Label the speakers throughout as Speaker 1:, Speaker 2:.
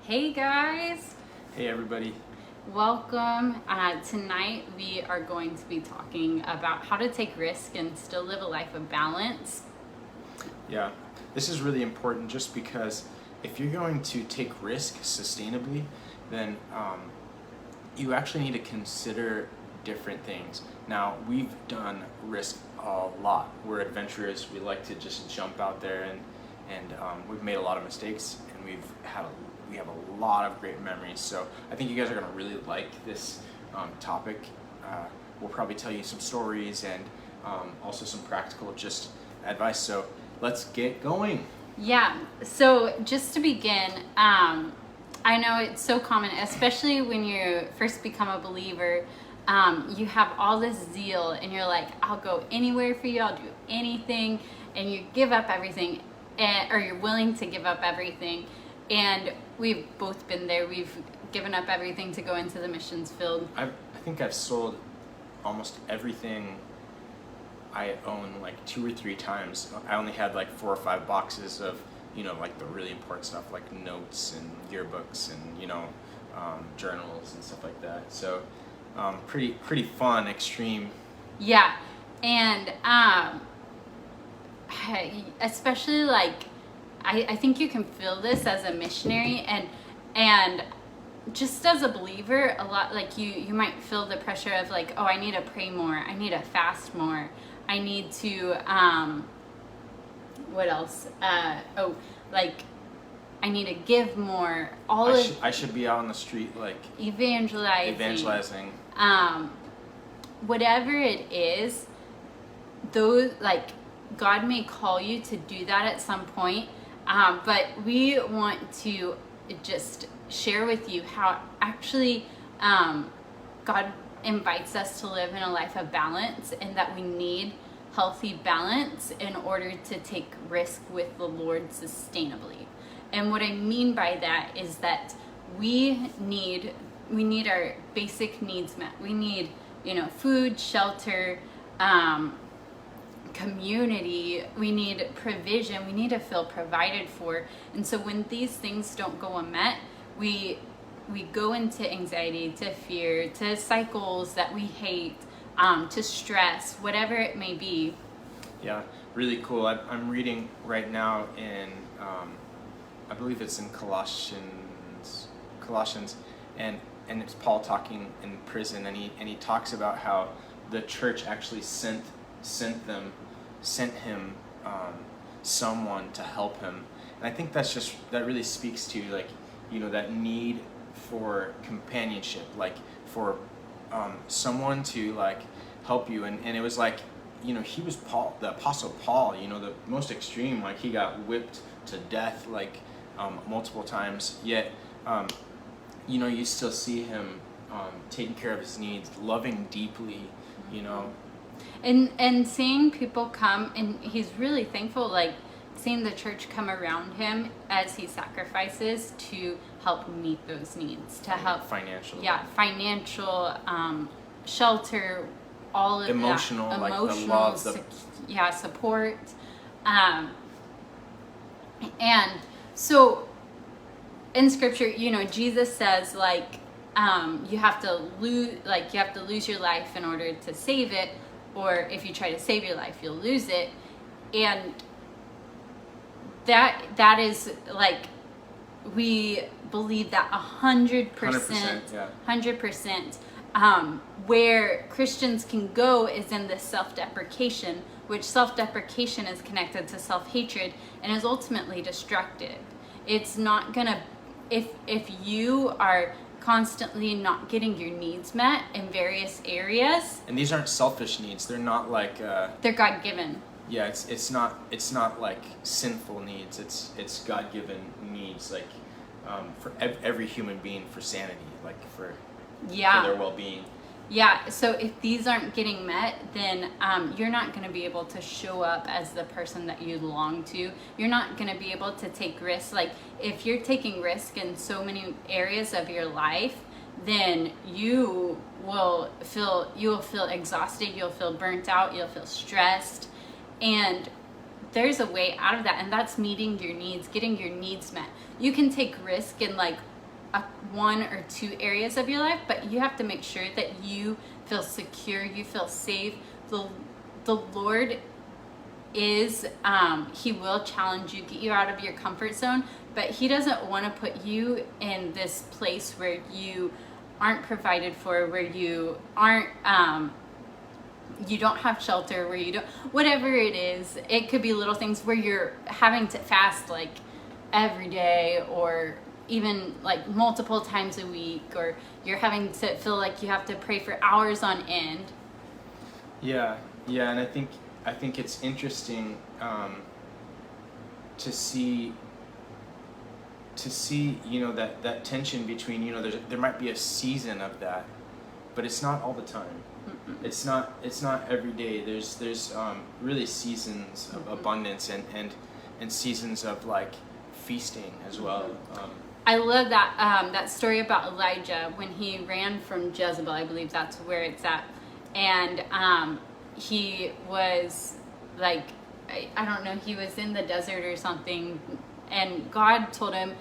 Speaker 1: Hey guys,
Speaker 2: Hey everybody.
Speaker 1: welcome. Tonight we are going to be talking about how to take risk and still live a life of balance.
Speaker 2: Yeah, this is really important just because if you're going to take risk sustainably, then you actually need to consider different things. Now, we've done risk a lot. We're adventurous. We like to just jump out there and we've made a lot of mistakes and we have a lot of great memories. So I think you guys are going to really like this topic. We'll probably tell you some stories and also some practical just advice. So let's get going.
Speaker 1: Yeah, so just to begin, I know it's so common, especially when you first become a believer. You have all this zeal and you're like, I'll go anywhere for you, I'll do anything, and you give up everything, or you're willing to give up everything. And we've both been there. We've given up everything to go into the missions field.
Speaker 2: I think I've sold almost everything I own like 2 or 3 times. I only had like 4 or 5 boxes of, like the really important stuff like notes and yearbooks and, journals and stuff like that. So pretty fun, extreme.
Speaker 1: Yeah, and especially like I think you can feel this as a missionary and just as a believer, a lot like you might feel the pressure of like, oh, I need to pray more, I need to fast more, I need to what else? Like I need to give more.
Speaker 2: I should be out on the street like
Speaker 1: evangelizing. Whatever it is, those like God may call you to do that at some point, but we want to just share with you how actually God invites us to live in a life of balance, and that we need healthy balance in order to take risk with the Lord sustainably. And what I mean by that is that we need our basic needs met. We need, food, shelter, community. We need provision. We need to feel provided for. And so when these things don't go unmet, we go into anxiety, to fear, to cycles that we hate, to stress, whatever it may be.
Speaker 2: Yeah, really cool. I'm reading right now in I believe it's in Colossians, and it's Paul talking in prison, and he talks about how the church actually sent him someone to help him, and I think that really speaks to like that need for companionship, like for someone to like help you, and it was like he was Paul, the Apostle Paul, the most extreme, like he got whipped to death like multiple times, yet you still see him taking care of his needs, loving deeply,
Speaker 1: and seeing people come, and he's really thankful, like seeing the church come around him as he sacrifices to help meet those needs, to help
Speaker 2: financial,
Speaker 1: shelter, all of
Speaker 2: emotional,
Speaker 1: that,
Speaker 2: like the love,
Speaker 1: support, and so in scripture, Jesus says like you have to lose your life in order to save it, or if you try to save your life, you'll lose it. And that is like, we believe that 100%, 100%. Where Christians can go is in this self-deprecation, which self-deprecation is connected to self-hatred and is ultimately destructive. It's not gonna, if you are constantly not getting your needs met in various areas,
Speaker 2: and these aren't selfish needs, they're not like
Speaker 1: they're God-given.
Speaker 2: Yeah, it's not like sinful needs. It's God-given needs, like for every human being, for sanity, like for their well-being.
Speaker 1: Yeah, so if these aren't getting met, then you're not going to be able to show up as the person that you long to. You're not going to be able to take risks. Like, if you're taking risk in so many areas of your life, then you will feel exhausted, you'll feel burnt out, you'll feel stressed. And there's a way out of that, and that's meeting your needs, getting your needs met. You can take risk in like one or two areas of your life, but you have to make sure that you feel secure, you feel safe. The Lord is, he will challenge you, get you out of your comfort zone, but he doesn't want to put you in this place where you aren't provided for, where you aren't, you don't have shelter, where you don't, whatever it is. It could be little things where you're having to fast like every day, or even like multiple times a week, or you're having to feel like you have to pray for hours on end.
Speaker 2: Yeah, and I think it's interesting to see that tension between, there might be a season of that, but it's not all the time. Mm-mm. It's not every day. There's really seasons of abundance and seasons of like feasting as well.
Speaker 1: I love that story about Elijah when he ran from Jezebel. I believe that's where it's at. And he was like, I don't know, he was in the desert or something, and God told him,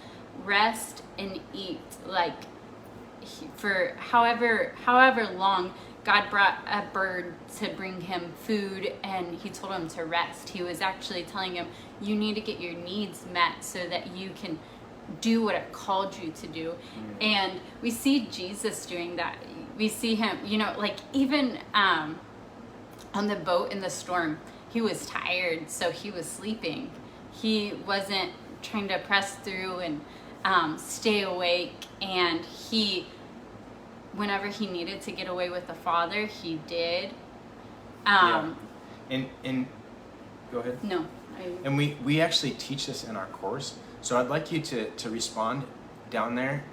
Speaker 1: rest and eat. Like, for however long, God brought a bird to bring him food, and he told him to rest. He was actually telling him, you need to get your needs met so that you can do what it called you to do. Mm. And we see Jesus doing that. We see him, like even on the boat in the storm, he was tired, so he was sleeping. He wasn't trying to press through and stay awake. And whenever he needed to get away with the Father, he did.
Speaker 2: And go ahead.
Speaker 1: No.
Speaker 2: And we actually teach this in our course. So I'd like you to respond down there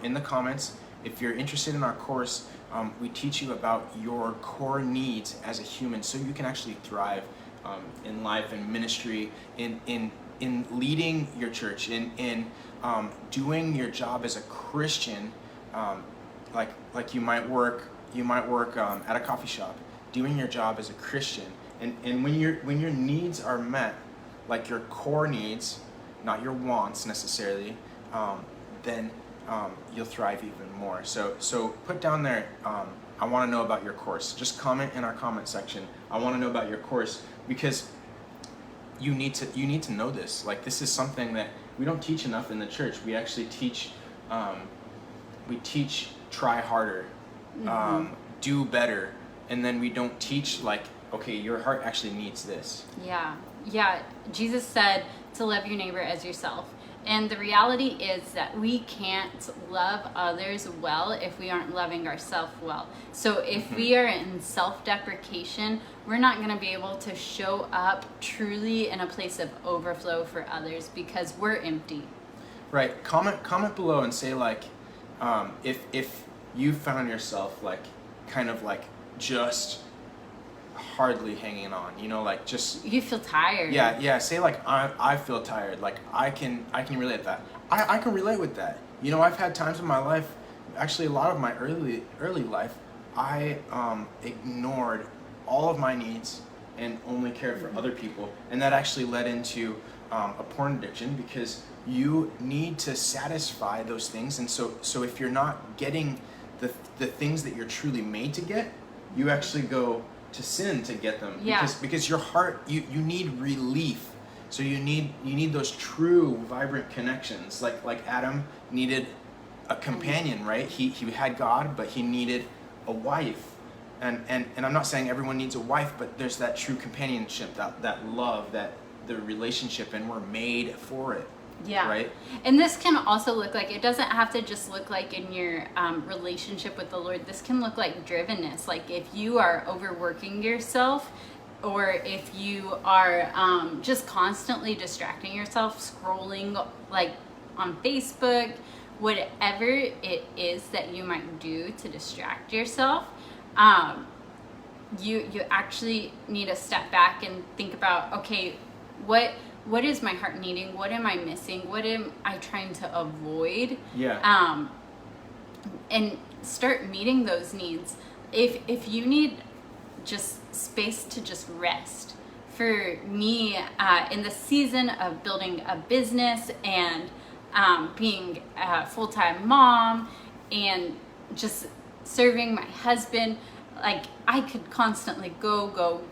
Speaker 2: in the comments. If you're interested in our course, we teach you about your core needs as a human, so you can actually thrive in life and ministry, in leading your church, in doing your job as a Christian, like you might work at a coffee shop, doing your job as a Christian, and when your needs are met, like your core needs, not your wants necessarily, then you'll thrive even more. So put down there, I want to know about your course. Just comment in our comment section, I want to know about your course, because you need to know this. Like, this is something that we don't teach enough in the church. We actually teach try harder, do better, and then we don't teach like, okay, your heart actually needs this. Yeah. Jesus said to love your neighbor as yourself. And the reality is that we can't love others well if we aren't loving ourselves well. So if we are in self-deprecation, we're not going to be able to show up truly in a place of overflow for others, because we're empty. Right. Comment below and say like, if you found yourself like kind of like just hardly hanging on, like just
Speaker 1: you feel tired.
Speaker 2: Yeah. Say like, I feel tired. Like I can relate that. I can relate with that. I've had times in my life, actually a lot of my early life, I ignored all of my needs and only cared for other people, and that actually led into a porn addiction, because you need to satisfy those things. And so if you're not getting the things that you're truly made to get, you actually go to sin to get them.
Speaker 1: Yeah.
Speaker 2: Because your heart, you need relief. So you need those true vibrant connections. Like Adam needed a companion, right? He had God, but he needed a wife. And I'm not saying everyone needs a wife, but there's that true companionship, that love, that the relationship, and we're made for it.
Speaker 1: Yeah.
Speaker 2: Right?
Speaker 1: And this can also look like, it doesn't have to just look like in your relationship with the Lord. This can look like drivenness. Like if you are overworking yourself, or if you are just constantly distracting yourself, scrolling like on Facebook, whatever it is that you might do to distract yourself, you actually need to step back and think about, okay, what is my heart needing? What am I missing? What am I trying to avoid?
Speaker 2: Yeah.
Speaker 1: And start meeting those needs. If you need just space to just rest, for me, in the season of building a business and being a full-time mom and just serving my husband. Like, I could constantly go,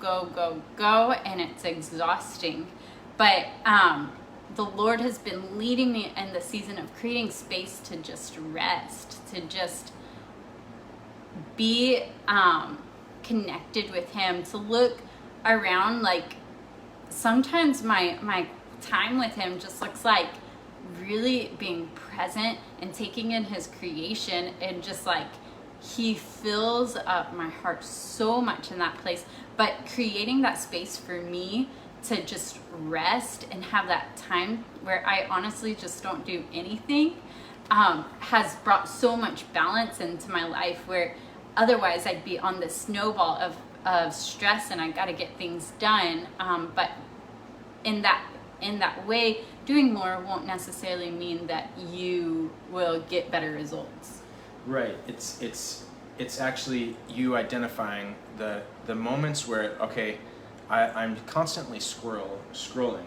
Speaker 1: and it's exhausting. But the Lord has been leading me in the season of creating space to just rest, to just be connected with Him, to look around. Like, sometimes my time with Him just looks like really being present and taking in His creation, and just like He fills up my heart so much in that place. But creating that space for me to just rest and have that time where I honestly just don't do anything has brought so much balance into my life, where otherwise I'd be on this snowball of stress and I got to get things done. But in that way, doing more won't necessarily mean that you will get better results.
Speaker 2: Right. It's actually you identifying the moments where, okay, I'm constantly scrolling.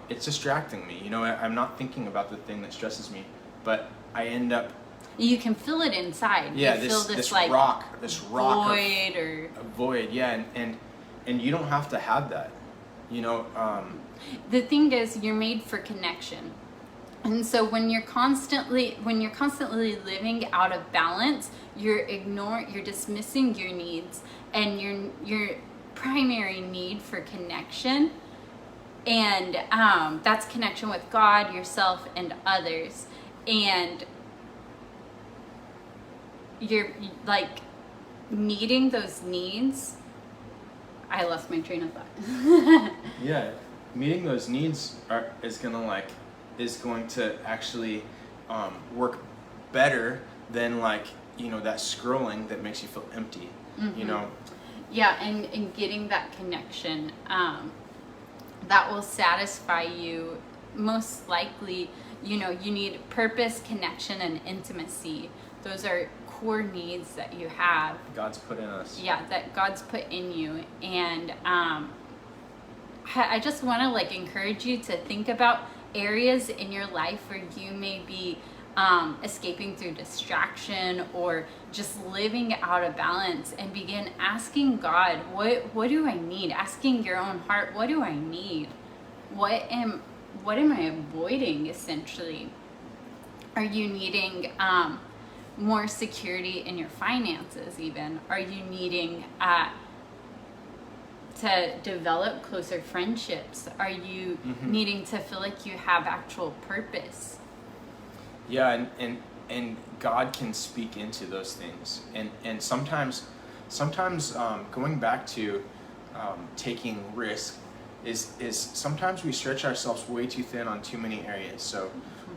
Speaker 2: It's distracting me. You know, I'm not thinking about the thing that stresses me, but I end up.
Speaker 1: You can feel it inside.
Speaker 2: Yeah,
Speaker 1: you feel
Speaker 2: this
Speaker 1: like
Speaker 2: rock
Speaker 1: void
Speaker 2: a void. Yeah, and you don't have to have that. You know.
Speaker 1: The thing is, you're made for connection. And so when you're constantly living out of balance, you're dismissing your needs and your primary need for connection. And that's connection with God, yourself, and others. And you're like meeting those needs. I lost my train of thought.
Speaker 2: Yeah, meeting those needs is going to actually work better than, like, you know, that scrolling that makes you feel empty.
Speaker 1: Mm-hmm.
Speaker 2: You know.
Speaker 1: Yeah, and getting that connection that will satisfy you. Most likely, you know, you need purpose, connection, and intimacy. Those are core needs that you have.
Speaker 2: God's put in us.
Speaker 1: Yeah, that God's put in you. And I just want to like encourage you to think about areas in your life where you may be escaping through distraction or just living out of balance, and begin asking God, what do I need? Asking your own heart, what do I need? What am I avoiding, essentially? Are you needing more security in your finances even? Are you needing to develop closer friendships? Are you needing to feel like you have actual purpose?
Speaker 2: Yeah, and God can speak into those things, and sometimes going back to taking risk is sometimes we stretch ourselves way too thin on too many areas. So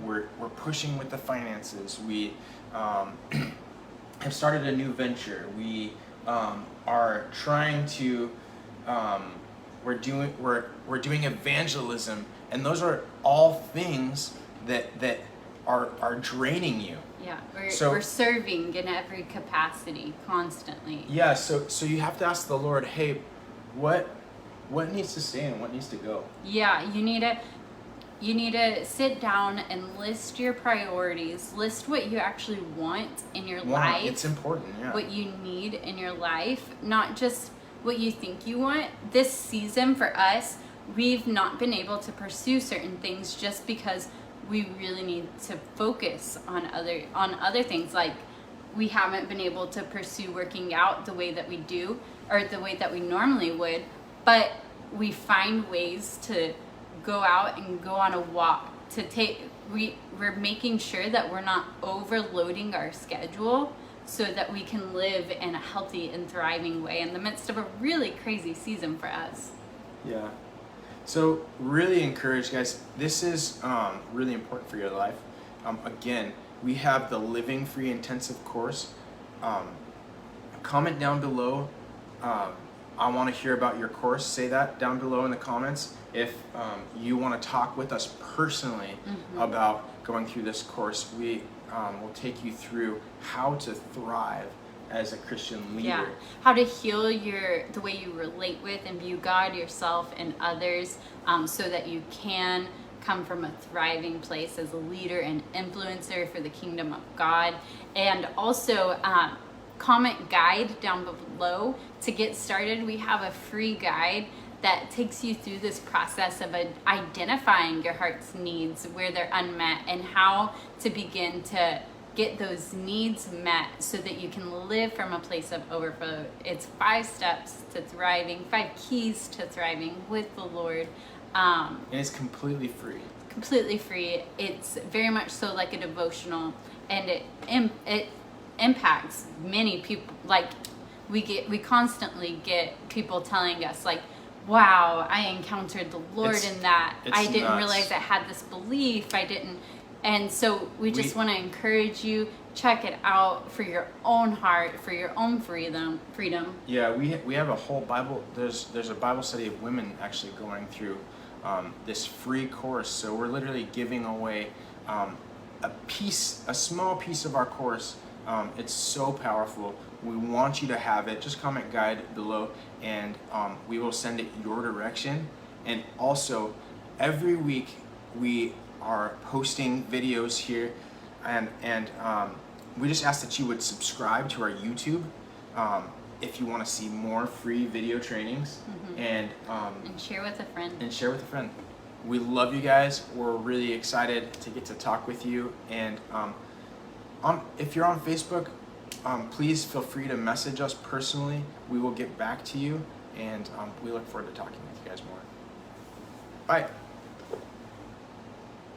Speaker 2: we're pushing with the finances. We have started a new venture. We are trying to we're doing evangelism, and those are all things that are draining you.
Speaker 1: Yeah, we're serving in every capacity constantly.
Speaker 2: Yeah, so you have to ask the Lord, hey, what needs to stay and what needs to go?
Speaker 1: Yeah, you need to sit down and list your priorities. List what you actually want in your life.
Speaker 2: It's important, yeah.
Speaker 1: What you need in your life, not just what you think you want. This season for us, we've not been able to pursue certain things just because we really need to focus on other things. Like, we haven't been able to pursue working out the way that we do, or the way that we normally would, but we find ways to go out and go on a walk. We're making sure that we're not overloading our schedule so that we can live in a healthy and thriving way in the midst of a really crazy season for us.
Speaker 2: Yeah. So really encouraged, guys. This is really important for your life. Again, we have the Living Free Intensive course. Comment down below. I want to hear about your course. Say that down below in the comments. If you want to talk with us personally about going through this course, we will take you through how to thrive as a Christian leader.
Speaker 1: Yeah, how to heal the way you relate with and view God, yourself, and others, so that you can come from a thriving place as a leader and influencer for the kingdom of God. And also, comment guide down below to get started. We have a free guide that takes you through this process of identifying your heart's needs where they're unmet and how to begin to get those needs met so that you can live from a place of overflow. It's 5 steps to thriving, 5 keys to thriving with the Lord.
Speaker 2: And it's completely free.
Speaker 1: Completely free. It's very much so like a devotional, and it impacts many people. Like we constantly get people telling us like, wow, I encountered the Lord in that. I didn't
Speaker 2: nuts.
Speaker 1: realize I had this belief. I didn't. And so we just want to encourage you, check it out for your own heart, for your own freedom.
Speaker 2: Yeah, we have a whole Bible, there's a Bible study of women actually going through this free course. So we're literally giving away a small piece of our course. It's so powerful. We want you to have it. Just comment guide below, and we will send it your direction. And also, every week we are posting videos here, and we just ask that you would subscribe to our YouTube if you want to see more free video trainings. And
Speaker 1: share with a friend.
Speaker 2: We love you guys. We're really excited to get to talk with you. And if you're on Facebook, please feel free to message us personally. We will get back to you, and we look forward to talking with you guys more. Bye.